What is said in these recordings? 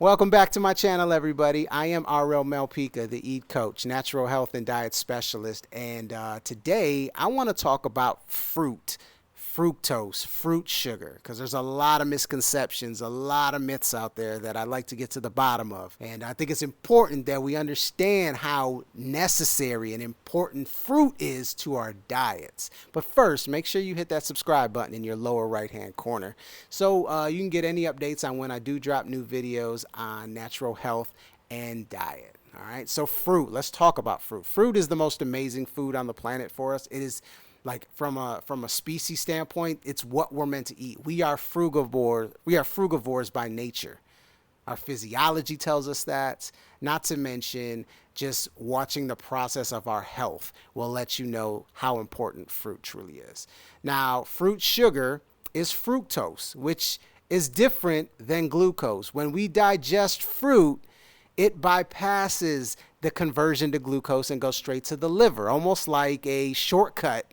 Welcome back to my channel, everybody. I am RL Melpica, the Eat Coach, natural health and diet specialist, and today I want to talk about fructose, fruit sugar, because there's a lot of misconceptions, a lot of myths out there that I'd like to get to the bottom of. And I think it's important that we understand how necessary and important fruit is to our diets. But first, make sure you hit that subscribe button in your lower right hand corner so you can get any updates on when I do drop new videos on natural health and diet. All right, so fruit, let's talk about fruit. Fruit is the most amazing food on the planet for us. It is like from a species standpoint, it's what we're meant to eat. We are frugivores. We are frugivores by nature. Our physiology tells us that. Not to mention, just watching the process of our health will let you know how important fruit truly is. Now, fruit sugar is fructose, which is different than glucose. When we digest fruit, it bypasses the conversion to glucose and goes straight to the liver, almost like a shortcut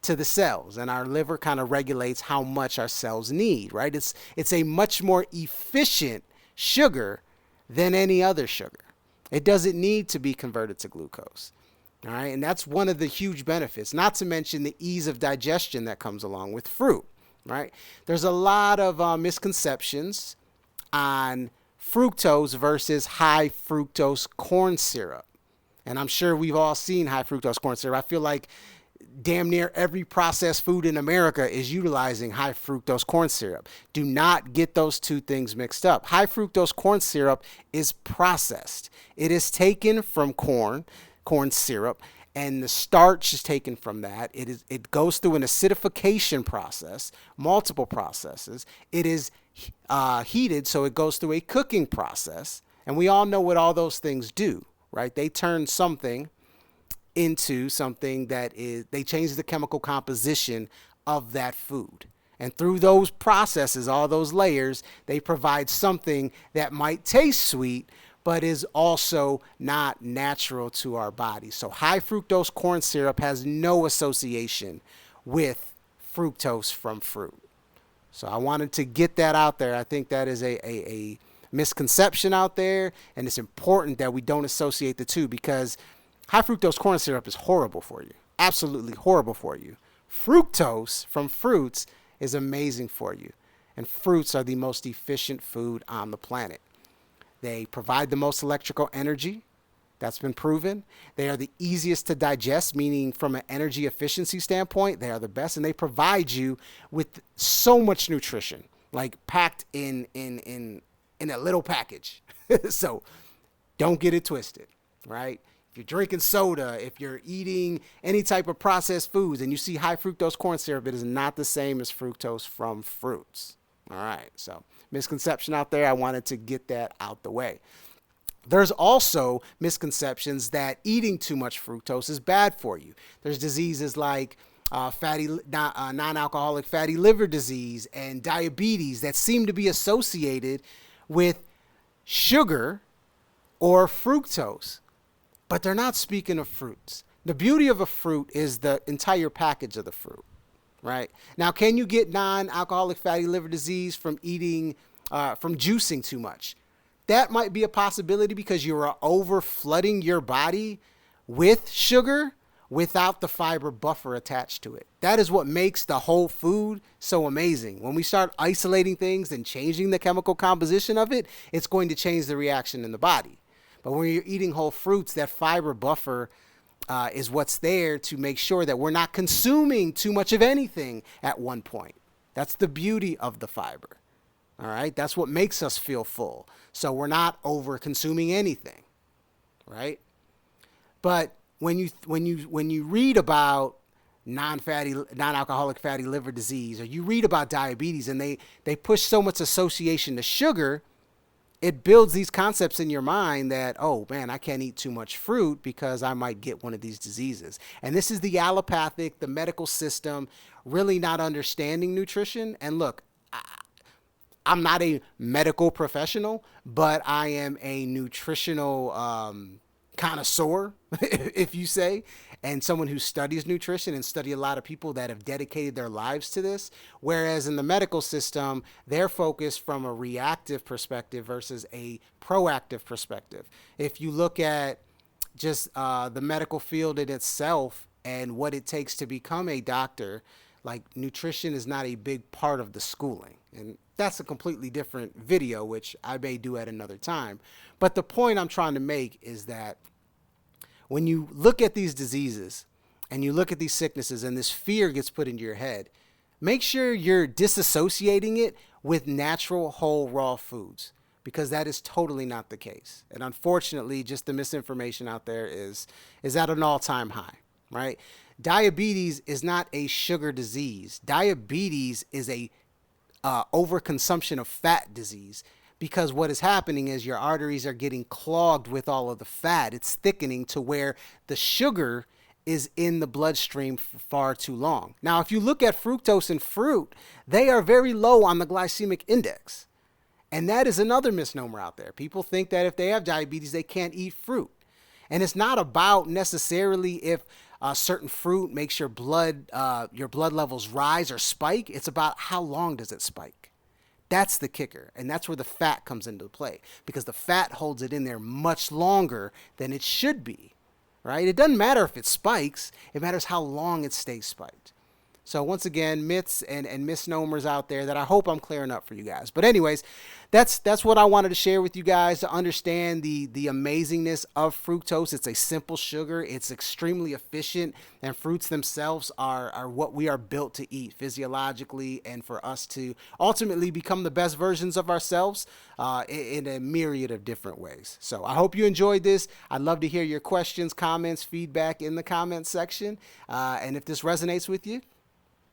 to the cells, and our liver kind of regulates how much our cells need, right? It's a much more efficient sugar than any other sugar. It doesn't need to be converted to glucose. All right, and that's one of the huge benefits, not to mention the ease of digestion that comes along with fruit, right? There's a lot of misconceptions on fructose versus high fructose corn syrup. And I'm sure we've all seen high fructose corn syrup. I feel like damn near every processed food in America is utilizing high fructose corn syrup. Do not get those two things mixed up. High fructose corn syrup is processed. It is taken from corn syrup, and the starch is taken from that. It goes through an acidification process, multiple processes. It is heated, so it goes through a cooking process. And we all know what all those things do, right? They turn something into something that is, they change the chemical composition of that food. And through those processes, all those layers, they provide something that might taste sweet, but is also not natural to our body. So high fructose corn syrup has no association with fructose from fruit. So I wanted to get that out there. I think that is a misconception out there, and it's important that we don't associate the two, because high fructose corn syrup is horrible for you. Absolutely horrible for you. Fructose from fruits is amazing for you. And fruits are the most efficient food on the planet. They provide the most electrical energy. That's been proven. They are the easiest to digest, meaning from an energy efficiency standpoint, they are the best. And they provide you with so much nutrition, like packed in a little package. So don't get it twisted, right? If you're drinking soda, if you're eating any type of processed foods and you see high fructose corn syrup, it is not the same as fructose from fruits. All right, so misconception out there. I wanted to get that out the way. There's also misconceptions that eating too much fructose is bad for you. There's diseases like non-alcoholic fatty liver disease and diabetes that seem to be associated with sugar or fructose. But they're not speaking of fruits. The beauty of a fruit is the entire package of the fruit, right? Now, can you get non-alcoholic fatty liver disease from eating, from juicing too much? That might be a possibility because you are over flooding your body with sugar without the fiber buffer attached to it. That is what makes the whole food so amazing. When we start isolating things and changing the chemical composition of it, it's going to change the reaction in the body. But when you're eating whole fruits, that fiber buffer is what's there to make sure that we're not consuming too much of anything at one point. That's the beauty of the fiber. All right, that's what makes us feel full. So we're not over consuming anything, right? But when you read about non-alcoholic fatty liver disease, or you read about diabetes, and they push so much association to sugar, it builds these concepts in your mind that, oh man, I can't eat too much fruit because I might get one of these diseases. And this is the allopathic, the medical system, really not understanding nutrition. And look, I'm not a medical professional, but I am a nutritional connoisseur, if you say, and someone who studies nutrition and study a lot of people that have dedicated their lives to this. Whereas in the medical system, they're focused from a reactive perspective versus a proactive perspective. If you look at just the medical field in itself and what it takes to become a doctor, like nutrition is not a big part of the schooling. And that's a completely different video, which I may do at another time. But the point I'm trying to make is that when you look at these diseases and you look at these sicknesses and this fear gets put into your head, make sure you're disassociating it with natural, whole, raw foods, because that is totally not the case. And unfortunately, just the misinformation out there is at an all-time high, right? Diabetes is not a sugar disease. Diabetes is a overconsumption of fat disease, because what is happening is your arteries are getting clogged with all of the fat. It's thickening to where the sugar is in the bloodstream for far too long. Now, if you look at fructose in fruit, they are very low on the glycemic index. And that is another misnomer out there. People think that if they have diabetes, they can't eat fruit. And it's not about necessarily if certain fruit makes your blood levels rise or spike. It's about how long does it spike. That's the kicker. And that's where the fat comes into play, because the fat holds it in there much longer than it should be, right? It doesn't matter if it spikes. It matters how long it stays spiked. So once again, myths and misnomers out there that I hope I'm clearing up for you guys. But anyways, that's what I wanted to share with you guys, to understand the amazingness of fructose. It's a simple sugar. It's extremely efficient, and fruits themselves are what we are built to eat physiologically, and for us to ultimately become the best versions of ourselves in a myriad of different ways. So I hope you enjoyed this. I'd love to hear your questions, comments, feedback in the comments section. And if this resonates with you,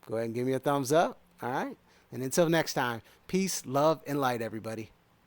go ahead and give me a thumbs up. All right. And until next time, peace, love, and light, everybody.